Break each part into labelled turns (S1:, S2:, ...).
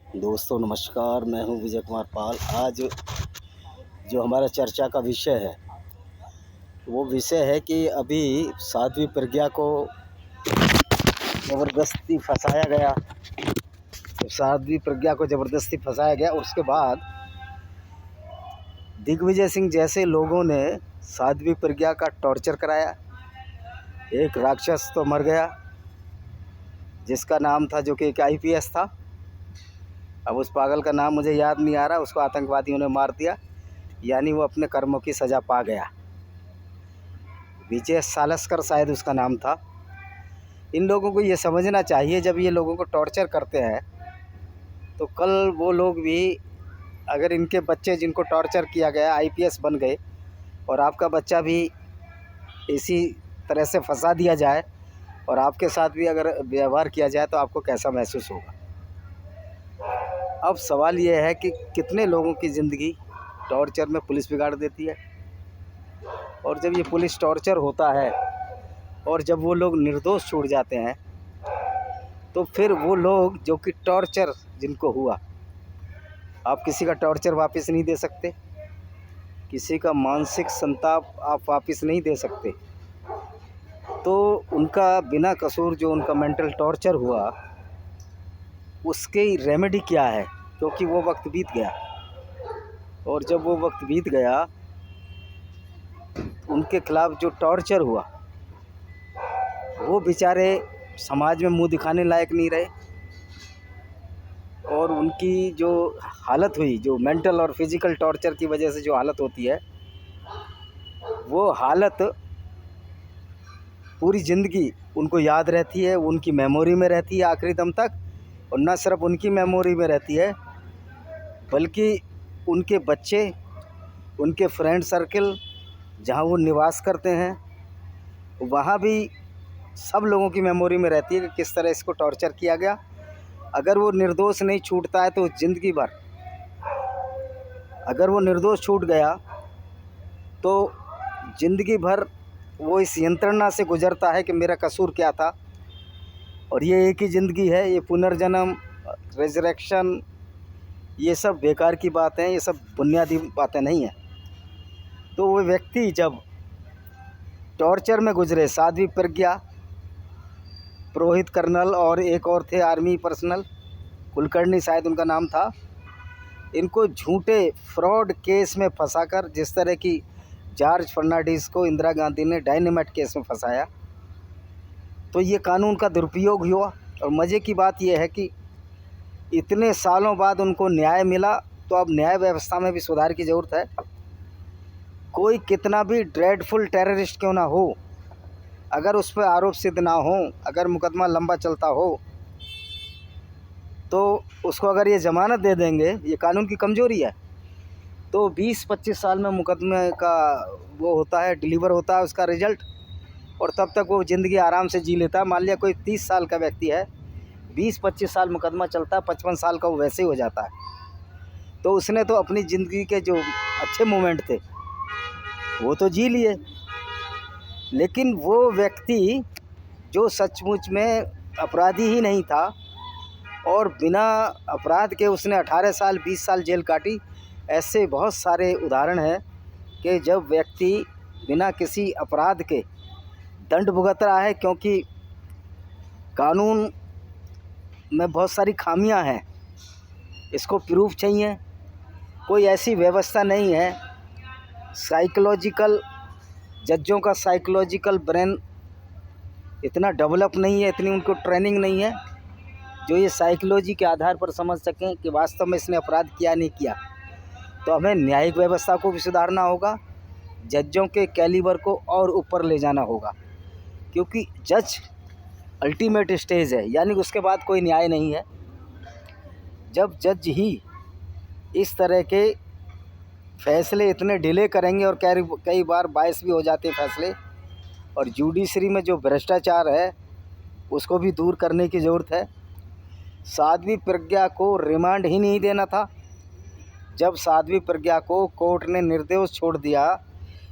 S1: दोस्तों नमस्कार, मैं हूं विजय कुमार पाल। आज जो हमारा चर्चा का विषय है वो विषय है कि अभी साध्वी प्रज्ञा को ज़बरदस्ती फंसाया गया। तो साध्वी प्रज्ञा को ज़बरदस्ती फंसाया गया और उसके बाद दिग्विजय सिंह जैसे लोगों ने साध्वी प्रज्ञा का टॉर्चर कराया। एक राक्षस तो मर गया जिसका नाम था, जो कि एक IPS था। अब उस पागल का नाम मुझे याद नहीं आ रहा। उसको आतंकवादियों ने मार दिया, यानी वो अपने कर्मों की सज़ा पा गया। विजय सालस्कर शायद उसका नाम था। इन लोगों को ये समझना चाहिए, जब ये लोगों को टॉर्चर करते हैं तो कल वो लोग भी, अगर इनके बच्चे जिनको टॉर्चर किया गया IPS बन गए और आपका बच्चा भी इसी तरह से फंसा दिया जाए और आपके साथ भी अगर व्यवहार किया जाए तो आपको कैसा महसूस होगा। अब सवाल ये है कि कितने लोगों की ज़िंदगी टॉर्चर में पुलिस बिगाड़ देती है। और जब ये पुलिस टॉर्चर होता है और जब वो लोग निर्दोष छूट जाते हैं तो फिर वो लोग जो कि टॉर्चर जिनको हुआ, आप किसी का टॉर्चर वापस नहीं दे सकते, किसी का मानसिक संताप आप वापस नहीं दे सकते। तो उनका बिना कसूर जो उनका मेंटल टॉर्चर हुआ उसकी रेमेडी क्या है, क्योंकि वो वक्त बीत गया। और जब वो वक्त बीत गया, उनके खिलाफ़ जो टॉर्चर हुआ वो बेचारे समाज में मुंह दिखाने लायक नहीं रहे। और उनकी जो हालत हुई, जो मेंटल और फिज़िकल टॉर्चर की वजह से जो हालत होती है, वो हालत पूरी ज़िंदगी उनको याद रहती है, उनकी मेमोरी में रहती है आखिरी दम तक। और न सिर्फ उनकी मेमोरी में रहती है बल्कि उनके बच्चे, उनके फ्रेंड सर्कल जहाँ वो निवास करते हैं वहाँ भी सब लोगों की मेमोरी में रहती है कि किस तरह इसको टॉर्चर किया गया। अगर वो निर्दोष नहीं छूटता है तो ज़िंदगी भर, अगर वो निर्दोष छूट गया तो ज़िंदगी भर वो इस यंत्रणा से गुजरता है कि मेरा कसूर क्या था। और ये एक ही ज़िंदगी है, ये पुनर्जन्म, रेजरेक्शन, ये सब बेकार की बातें हैं, ये सब बुनियादी बातें नहीं हैं। तो वो व्यक्ति जब टॉर्चर में गुजरे, साध्वी प्रज्ञा, पुरोहित कर्नल और एक और थे आर्मी पर्सनल, कुलकर्णी शायद उनका नाम था, इनको झूठे फ्रॉड केस में फंसाकर, जिस तरह की जॉर्ज फर्नांडिस को इंदिरा गांधी ने डायनेमाइट केस में फंसाया, तो ये कानून का दुरुपयोग हुआ। और मज़े की बात यह है कि इतने सालों बाद उनको न्याय मिला। तो अब न्याय व्यवस्था में भी सुधार की ज़रूरत है। कोई कितना भी ड्रेडफुल टेररिस्ट क्यों ना हो, अगर उस पर आरोप सिद्ध ना हो, अगर मुकदमा लंबा चलता हो, तो उसको अगर ये ज़मानत दे देंगे, ये कानून की कमज़ोरी है। तो 20-25 साल में मुकदमे का वो होता है, डिलीवर होता है उसका रिज़ल्ट, और तब तक वो ज़िंदगी आराम से जी लेता है। मान लिया कोई 30 साल का व्यक्ति है, 20-25 साल मुकदमा चलता है, 55 साल का वो वैसे ही हो जाता है। तो उसने तो अपनी ज़िंदगी के जो अच्छे मोमेंट थे वो तो जी लिए, लेकिन वो व्यक्ति जो सचमुच में अपराधी ही नहीं था और बिना अपराध के उसने 18 साल 20 साल जेल काटी। ऐसे बहुत सारे उदाहरण हैं कि जब व्यक्ति बिना किसी अपराध के दंड भुगत रहा है, क्योंकि कानून में बहुत सारी खामियां हैं, इसको प्रूफ चाहिए। कोई ऐसी व्यवस्था नहीं है, साइकोलॉजिकल, जजों का साइकोलॉजिकल ब्रेन इतना डेवलप नहीं है, इतनी उनको ट्रेनिंग नहीं है जो ये साइकोलॉजी के आधार पर समझ सकें कि वास्तव में इसने अपराध किया नहीं किया। तो हमें न्यायिक व्यवस्था को भी सुधारना होगा, जजों के कैलिबर को और ऊपर ले जाना होगा, क्योंकि जज अल्टीमेट स्टेज है, यानी उसके बाद कोई न्याय नहीं है। जब जज ही इस तरह के फैसले इतने डिले करेंगे, और कई बार बायस भी हो जाते हैं फैसले, और जुडिशरी में जो भ्रष्टाचार है उसको भी दूर करने की ज़रूरत है। साध्वी प्रज्ञा को रिमांड ही नहीं देना था। जब साध्वी प्रज्ञा को कोर्ट ने निर्दोष छोड़ दिया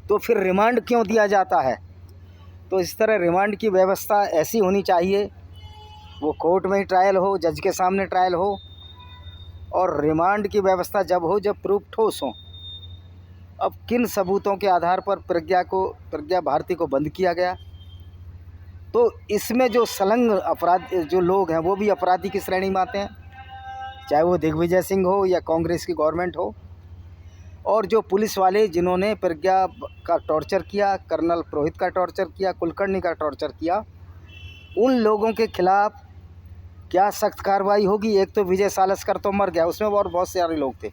S1: तो फिर रिमांड क्यों दिया जाता है? तो इस तरह रिमांड की व्यवस्था ऐसी होनी चाहिए, वो कोर्ट में ही ट्रायल हो, जज के सामने ट्रायल हो, और रिमांड की व्यवस्था जब हो जब प्रूफ ठोस हो। अब किन सबूतों के आधार पर प्रज्ञा भारती को बंद किया गया? तो इसमें जो संलग्न अपराध जो लोग हैं वो भी अपराधी की श्रेणी में आते हैं, चाहे वो दिग्विजय सिंह हो या कांग्रेस की गवर्नमेंट हो। और जो पुलिस वाले जिन्होंने प्रज्ञा का टॉर्चर किया, कर्नल पुरोहित का टॉर्चर किया, कुलकर्णी का टॉर्चर किया, उन लोगों के खिलाफ क्या सख्त कार्रवाई होगी? एक तो विजय सालस्कर तो मर गया, उसमें और बहुत सारे लोग थे,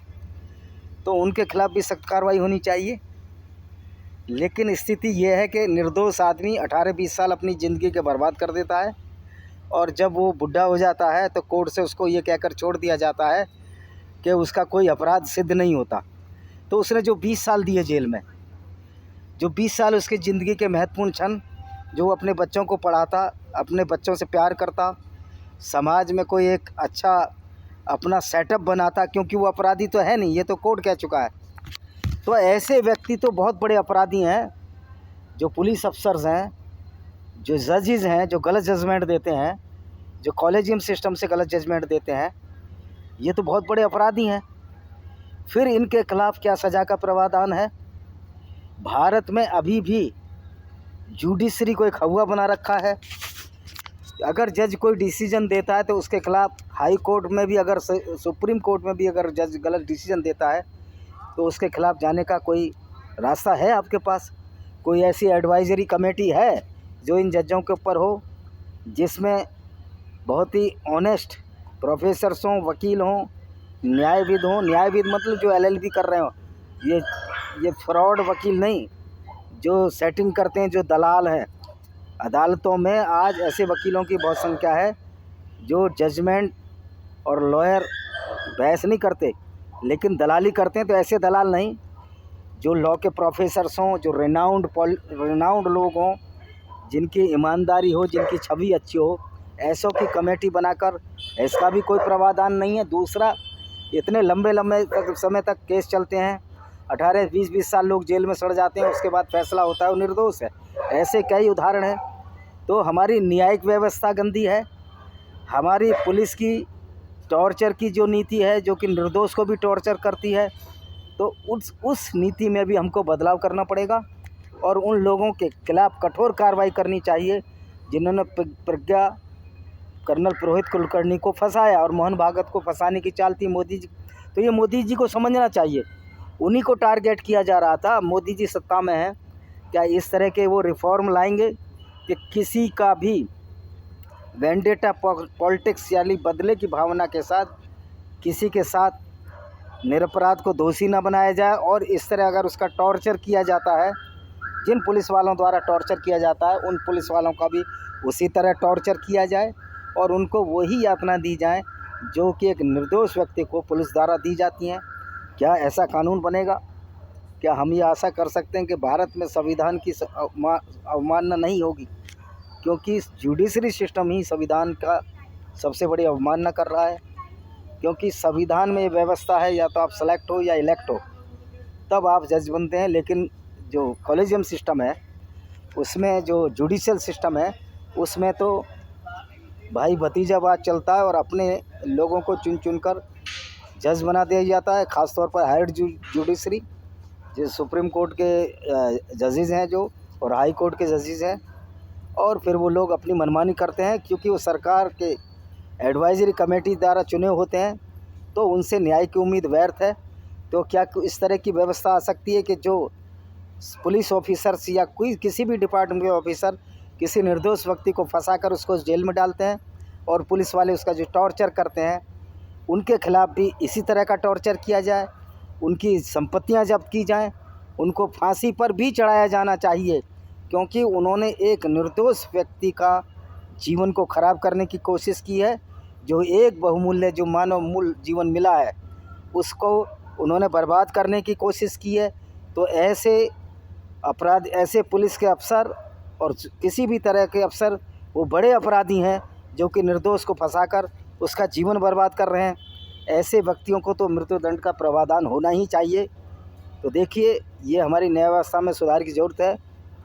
S1: तो उनके खिलाफ भी सख्त कार्रवाई होनी चाहिए। लेकिन स्थिति ये है कि निर्दोष आदमी 18-20 साल अपनी ज़िंदगी के बर्बाद कर देता है, और जब वो बुढ़ा हो जाता है तो कोर्ट से उसको ये कहकर छोड़ दिया जाता है कि उसका कोई अपराध सिद्ध नहीं होता। तो उसने जो 20 साल दिए जेल में, जो 20 साल उसकी ज़िंदगी के महत्वपूर्ण क्षण, जो वो अपने बच्चों को पढ़ाता, अपने बच्चों से प्यार करता, समाज में कोई एक अच्छा अपना सेटअप बनाता, क्योंकि वो अपराधी तो है नहीं, ये तो कोर्ट कह चुका है। तो ऐसे व्यक्ति तो बहुत बड़े अपराधी हैं, जो पुलिस अफसर्स हैं, जो जजेस हैं, जो गलत जजमेंट देते हैं, जो कॉलेजियम सिस्टम से गलत जजमेंट देते हैं, ये तो बहुत बड़े अपराधी हैं। फिर इनके खिलाफ क्या सज़ा का प्रावधान है? भारत में अभी भी जुडिशरी को एक हवा बना रखा है। अगर जज कोई डिसीजन देता है तो उसके खिलाफ हाई कोर्ट में भी, अगर सुप्रीम कोर्ट में भी अगर जज गलत डिसीजन देता है तो उसके खिलाफ जाने का कोई रास्ता है आपके पास? कोई ऐसी एडवाइजरी कमेटी है जो इन जजों के ऊपर हो, जिसमें बहुत ही ऑनेस्ट प्रोफेसर्स हों, वकील हों, न्यायविद हों? न्यायविद मतलब जो LLB कर रहे हों, ये फ्रॉड वकील नहीं, जो सेटिंग करते हैं, जो दलाल हैं। अदालतों में आज ऐसे वकीलों की बहुत संख्या है जो जजमेंट और लॉयर बहस नहीं करते लेकिन दलाली करते हैं। तो ऐसे दलाल नहीं, जो लॉ के प्रोफेसर्स हों, जो रेनाउंड लोग हों, जिनकी ईमानदारी हो, जिनकी छवि अच्छी हो, ऐसों की कमेटी बनाकर, इसका भी कोई प्रावधान नहीं है। दूसरा, इतने लंबे समय तक केस चलते हैं, 18-20 साल लोग जेल में सड़ जाते हैं, उसके बाद फैसला होता है वो निर्दोष है। ऐसे कई उदाहरण हैं। तो हमारी न्यायिक व्यवस्था गंदी है, हमारी पुलिस की टॉर्चर की जो नीति है, जो कि निर्दोष को भी टॉर्चर करती है, तो उस नीति में भी हमको बदलाव करना पड़ेगा और उन लोगों के खिलाफ कठोर कार्रवाई करनी चाहिए जिन्होंने प्रज्ञा, कर्नल पुरोहित, कुलकर्णी को फंसाया और मोहन भागवत को फंसाने की चाल थी मोदी जी। तो ये मोदी जी को समझना चाहिए, उन्हीं को टारगेट किया जा रहा था। मोदी जी सत्ता में हैं, क्या इस तरह के वो रिफॉर्म लाएंगे कि किसी का भी वेंडेटा पॉलिटिक्स यानी बदले की भावना के साथ किसी के साथ निरपराध को दोषी न बनाया जाए? और इस तरह अगर उसका टॉर्चर किया जाता है, जिन पुलिस वालों द्वारा टॉर्चर किया जाता है, उन पुलिस वालों का भी उसी तरह टॉर्चर किया जाए और उनको वही यातना दी जाए जो कि एक निर्दोष व्यक्ति को पुलिस द्वारा दी जाती हैं। क्या ऐसा कानून बनेगा? क्या हम ये आशा कर सकते हैं कि भारत में संविधान की अवमानना नहीं होगी? क्योंकि जुडिशरी सिस्टम ही संविधान का सबसे बड़ी अवमानना कर रहा है। क्योंकि संविधान में ये व्यवस्था है, या तो आप सेलेक्ट हो या इलेक्ट हो, तब आप जज बनते हैं। लेकिन जो कॉलेजियम सिस्टम है, उसमें जो जुडिशियल सिस्टम है, उसमें तो भाई भतीजावाद चलता है और अपने लोगों को चुन चुन कर जज बना दिया जाता है। ख़ासतौर पर हायर जुडिशरी, जो सुप्रीम कोर्ट के जजेस हैं जो, और हाई कोर्ट के जजेस हैं, और फिर वो लोग अपनी मनमानी करते हैं क्योंकि वो सरकार के एडवाइजरी कमेटी द्वारा चुने होते हैं, तो उनसे न्याय की उम्मीद व्यर्थ है। तो क्या इस तरह की व्यवस्था आ सकती है कि जो पुलिस ऑफिसर्स या कोई किसी भी डिपार्टमेंट के ऑफिसर किसी निर्दोष व्यक्ति को फंसाकर उसको जेल में डालते हैं और पुलिस वाले उसका जो टॉर्चर करते हैं, उनके खिलाफ भी इसी तरह का टॉर्चर किया जाए, उनकी संपत्तियां जब्त की जाएं, उनको फांसी पर भी चढ़ाया जाना चाहिए, क्योंकि उन्होंने एक निर्दोष व्यक्ति का जीवन को ख़राब करने की कोशिश की है। जो एक बहुमूल्य, जो मानव मूल जीवन मिला है, उसको उन्होंने बर्बाद करने की कोशिश की है। तो ऐसे अपराध, ऐसे पुलिस के अफसर और किसी भी तरह के अफसर, वो बड़े अपराधी हैं जो कि निर्दोष को फंसाकर उसका जीवन बर्बाद कर रहे हैं। ऐसे व्यक्तियों को तो मृत्युदंड का प्रावधान होना ही चाहिए। तो देखिए, ये हमारी न्याय व्यवस्था में सुधार की ज़रूरत है।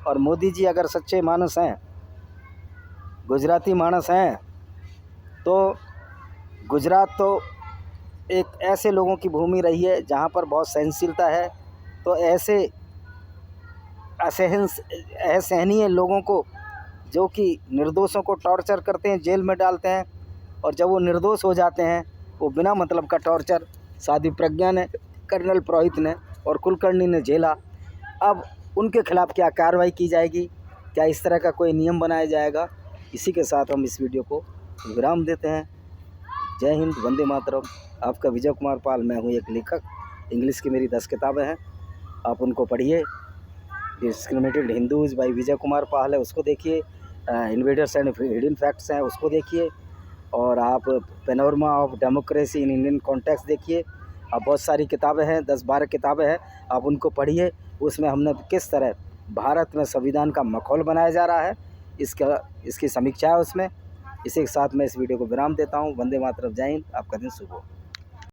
S1: और मोदी जी अगर सच्चे मानस हैं, गुजराती मानस हैं, तो गुजरात तो एक ऐसे लोगों की भूमि रही है जहाँ पर बहुत सहनशीलता है। तो ऐसे असहनीय लोगों को, जो कि निर्दोषों को टॉर्चर करते हैं, जेल में डालते हैं, और जब वो निर्दोष हो जाते हैं, वो बिना मतलब का टॉर्चर साध्वी प्रज्ञा ने, कर्नल पुरोहित ने और कुलकर्णी ने झेला। अब उनके खिलाफ़ क्या कार्रवाई की जाएगी, क्या इस तरह का कोई नियम बनाया जाएगा? इसी के साथ हम इस वीडियो को विराम देते हैं। जय हिंद, वंदे मातरम। आपका विजय कुमार पाल, मैं हूँ एक लेखक। इंग्लिश की मेरी 10 किताबें हैं, आप उनको पढ़िए। Discriminated Hindus bye Vijay Kumar Pal है, उसको देखिए। इन्वेडर्स एंड हिडन फैक्ट्स हैं, उसको देखिए। और आप panorama of democracy in Indian context देखिए। अब बहुत सारी किताबें हैं, 10-12 किताबें हैं, आप उनको पढ़िए। उसमें हमने किस तरह भारत में संविधान का माहौल बनाया जा रहा है, इसकी समीक्षा है उसमें। इसी के साथ मैं इस वीडियो को विराम देता हूँ। वंदे मातरम, जय हिंद, आपका दिन शुभ हो।